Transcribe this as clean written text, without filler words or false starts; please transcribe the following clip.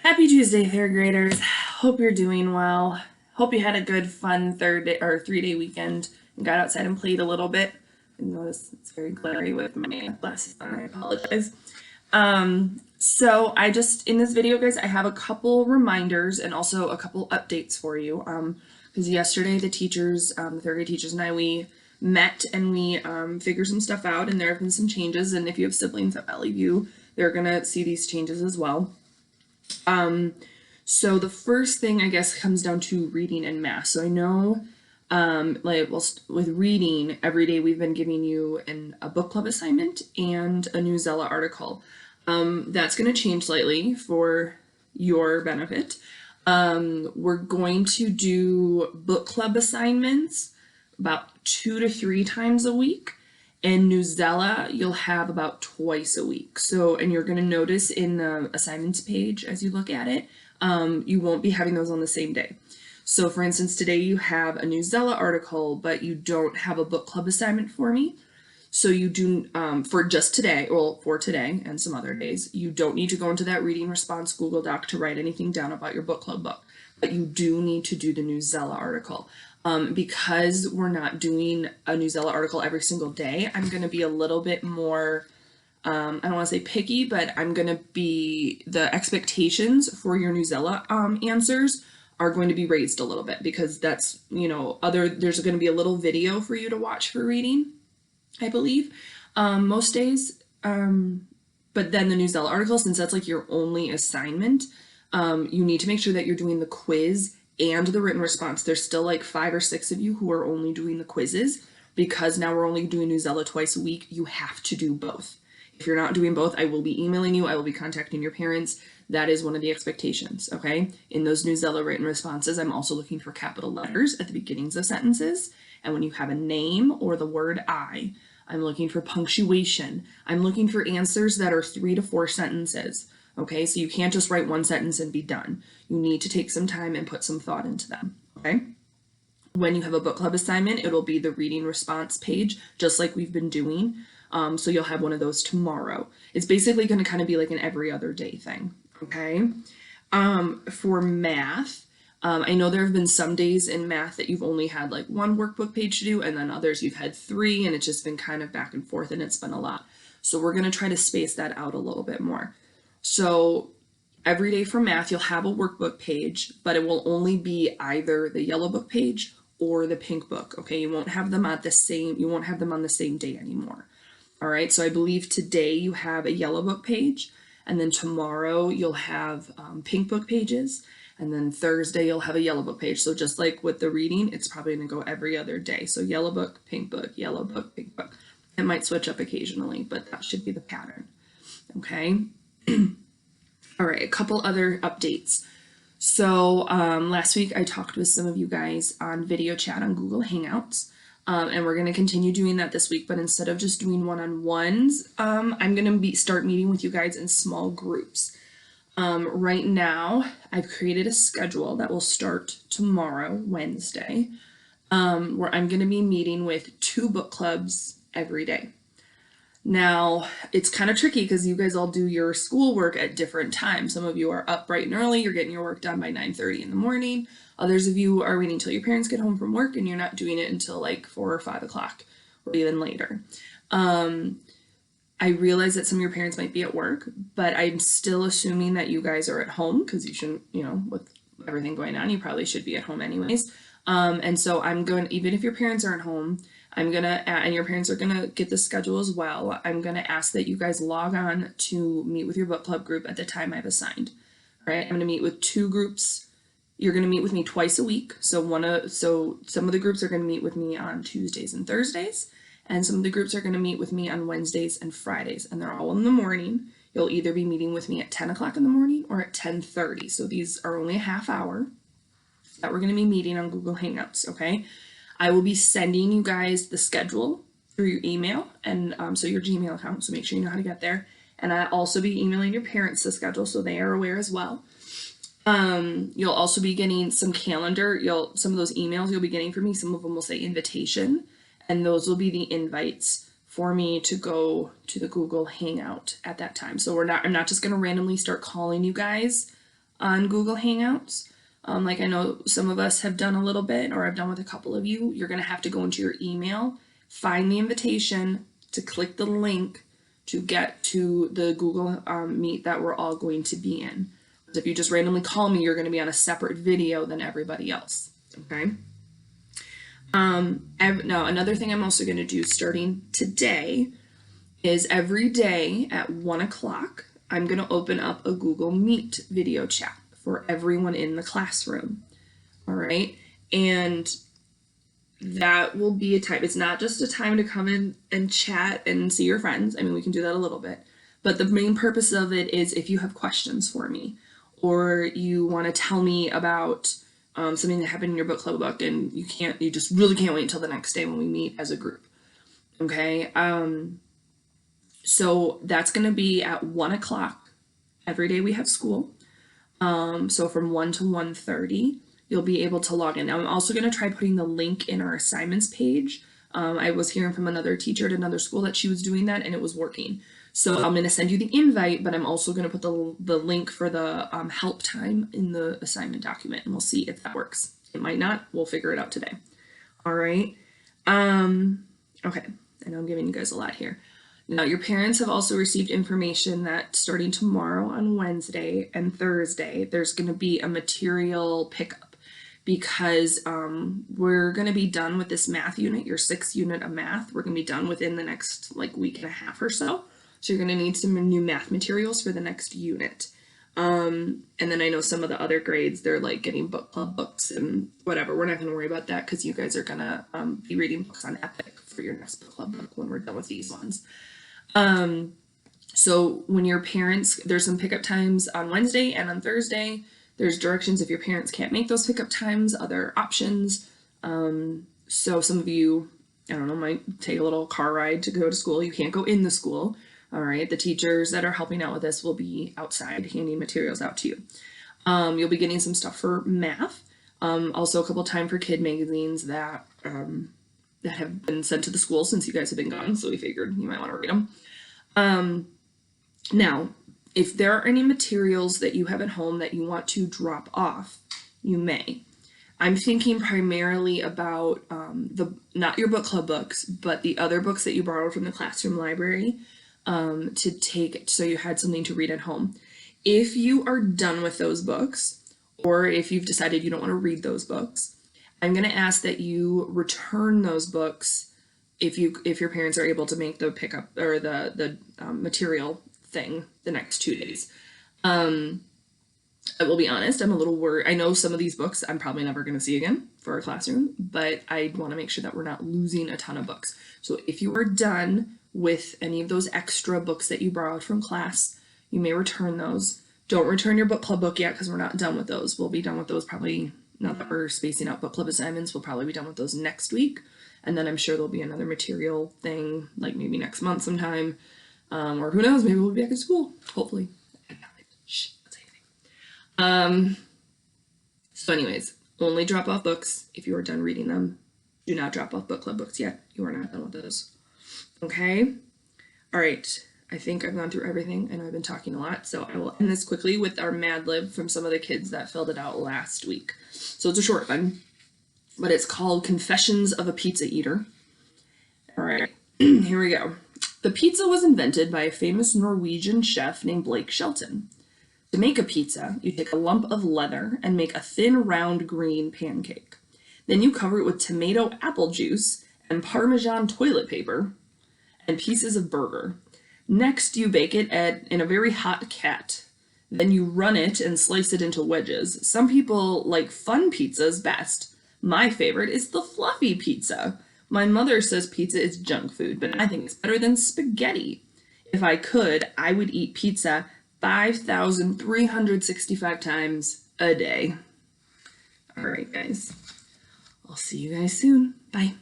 Happy Tuesday, third graders. Hope you're doing well. Hope you had a good, fun third day or 3-day weekend and got outside and played a little bit. I notice it's very glary with my glasses on. I apologize. So I just in this video, guys, I have a couple reminders and also a couple updates for you. Because yesterday the teachers, the third grade teachers and I, we met and we figured some stuff out, and there have been some changes. And if you have siblings at Valley View, they're gonna see these changes as well. So the first thing I guess comes down to reading and math. So I know, with reading, every day we've been giving you a book club assignment and a new Zella article. That's going to change slightly for your benefit. We're going to do book club assignments about 2 to 3 times a week. And Newsella, you'll have about twice a week. So, and you're going to notice in the assignments page as you look at it, you won't be having those on the same day. So, for instance, today you have a Newsella article, but you don't have a book club assignment for me. So you do, for just today, well, for today and some other days, you don't need to go into that reading response Google Doc to write anything down about your book club book, but you do need to do the Newsella article. Because we're not doing a Newsella article every single day, I'm going to be a little bit more, I don't want to say picky, but I'm going to be, the expectations for your Newsella answers are going to be raised a little bit, because that's, there's going to be a little video for you to watch for reading, I believe, most days. But then the Newsella article, since that's like your only assignment, you need to make sure that you're doing the quiz and the written response. There's still like 5 or 6 of you who are only doing the quizzes, because now we're only doing Newsella twice a week. You have to do both. If you're not doing both, I will be emailing you. I will be contacting your parents. That is one of the expectations, okay? In those Newsella written responses, I'm also looking for capital letters at the beginnings of sentences. And when you have a name or the word I, I'm looking for punctuation. I'm looking for answers that are 3 to 4 sentences. Okay, so you can't just write one sentence and be done. You need to take some time and put some thought into them, okay? When you have a book club assignment, it'll be the reading response page, just like we've been doing. So you'll have one of those tomorrow. It's basically going to kind of be like an every other day thing, okay? For math, I know there have been some days in math that you've only had like 1 workbook page to do, and then others you've had 3, and it's just been kind of back and forth, and it's been a lot. So we're going to try to space that out a little bit more. So every day for math, you'll have a workbook page, but it will only be either the yellow book page or the pink book. Okay, you won't have them on the same day anymore. All right, so I believe today you have a yellow book page, and then tomorrow you'll have pink book pages, and then Thursday you'll have a yellow book page. So just like with the reading, it's probably going to go every other day. So yellow book, pink book, yellow book, pink book. It might switch up occasionally, but that should be the pattern. Okay. All right, a couple other updates. So last week I talked with some of you guys on video chat on Google Hangouts, and we're going to continue doing that this week, but instead of just doing one-on-ones, I'm going to start meeting with you guys in small groups. Right now, I've created a schedule that will start tomorrow, Wednesday, where I'm going to be meeting with 2 book clubs every day. Now, it's kind of tricky because you guys all do your schoolwork at different times. Some of you are up bright and early, you're getting your work done by 9:30 in the morning. Others of you are waiting until your parents get home from work and you're not doing it until like 4 or 5 o'clock or even later. I realize that some of your parents might be at work, but I'm still assuming that you guys are at home, because you shouldn't, with everything going on, you probably should be at home anyways. And so I'm going, even if your parents aren't home, and your parents are gonna get the schedule as well, I'm gonna ask that you guys log on to meet with your book club group at the time I've assigned. All right, I'm gonna meet with 2 groups. You're gonna meet with me twice a week. So some of the groups are gonna meet with me on Tuesdays and Thursdays, and some of the groups are gonna meet with me on Wednesdays and Fridays, and they're all in the morning. You'll either be meeting with me at 10 o'clock in the morning or at 10:30. So these are only a half hour that we're gonna be meeting on Google Hangouts, okay? I will be sending you guys the schedule through your email, and so your Gmail account, so make sure you know how to get there. And I'll also be emailing your parents the schedule so they are aware as well. You'll also be getting some calendar. Some of those emails you'll be getting from me, some of them will say invitation, and those will be the invites for me to go to the Google Hangout at that time. So I'm not just going to randomly start calling you guys on Google Hangouts. Like I know some of us have done a little bit, or I've done with a couple of you. You're going to have to go into your email, find the invitation, to click the link to get to the Google Meet that we're all going to be in. If you just randomly call me, you're going to be on a separate video than everybody else. Okay. Now, another thing I'm also going to do starting today is every day at 1 o'clock, I'm going to open up a Google Meet video chat for everyone in the classroom. All right. And that will be a time. It's not just a time to come in and chat and see your friends. I mean, we can do that a little bit, but the main purpose of it is if you have questions for me, or you want to tell me about something that happened in your book club book, and you just really can't wait until the next day when we meet as a group. Okay. So that's going to be at 1 o'clock. Every day we have school. So from 1 to 1:30, you'll be able to log in. Now, I'm also going to try putting the link in our assignments page. I was hearing from another teacher at another school that she was doing that and it was working. So I'm going to send you the invite, but I'm also going to put the link for the help time in the assignment document, and we'll see if that works. It might not. We'll figure it out today. All right. Okay. I know I'm giving you guys a lot here. Now, your parents have also received information that starting tomorrow on Wednesday and Thursday, there's going to be a material pickup because we're going to be done with this math unit, your 6th unit of math. We're going to be done within the next week and a half or so. So you're going to need some new math materials for the next unit. And then I know some of the other grades, they're like getting book club books and whatever. We're not going to worry about that because you guys are going to be reading books on Epic for your next book club book when we're done with these ones. So when your parents, there's some pickup times on Wednesday and on Thursday. There's directions if your parents can't make those pickup times, other options. So some of you, I don't know, might take a little car ride to go to school. You can't go in the school. All right. The teachers that are helping out with this will be outside handing materials out to you. You'll be getting some stuff for math. Also a couple Time for Kid magazines that have been sent to the school since you guys have been gone. So we figured you might want to read them. Now, if there are any materials that you have at home that you want to drop off, you may. I'm thinking primarily about not your book club books, but the other books that you borrowed from the classroom library to take so you had something to read at home. If you are done with those books, or if you've decided you don't want to read those books, I'm going to ask that you return those books if your parents are able to make the pickup or the material thing the next 2 days. I will be honest, I'm a little worried. I know some of these books I'm probably never going to see again for our classroom, but I want to make sure that we're not losing a ton of books. So if you are done with any of those extra books that you borrowed from class, you may return those. Don't return your book club book yet because we're not done with those. We'll be done with those probably, not that we're spacing out book club assignments, we'll probably be done with those next week. And then I'm sure there'll be another material thing, like maybe next month sometime. Or who knows, maybe we'll be back in school, hopefully. Shh, don't say anything. So anyways, only drop off books if you are done reading them. Do not drop off book club books yet. You are not done with those. Okay? All right. I think I've gone through everything. I know I've been talking a lot, so I will end this quickly with our Mad Lib from some of the kids that filled it out last week. So it's a short one, but it's called Confessions of a Pizza Eater. All right, here we go. The pizza was invented by a famous Norwegian chef named Blake Shelton. To make a pizza, you take a lump of leather and make a thin, round, green pancake. Then you cover it with tomato apple juice and Parmesan toilet paper and pieces of burger. Next, you bake it in a very hot cat. Then you run it and slice it into wedges. Some people like fun pizzas best. My favorite is the fluffy pizza. My mother says pizza is junk food, but I think it's better than spaghetti. If I could, I would eat pizza 5,365 times a day. All right, guys. I'll see you guys soon. Bye.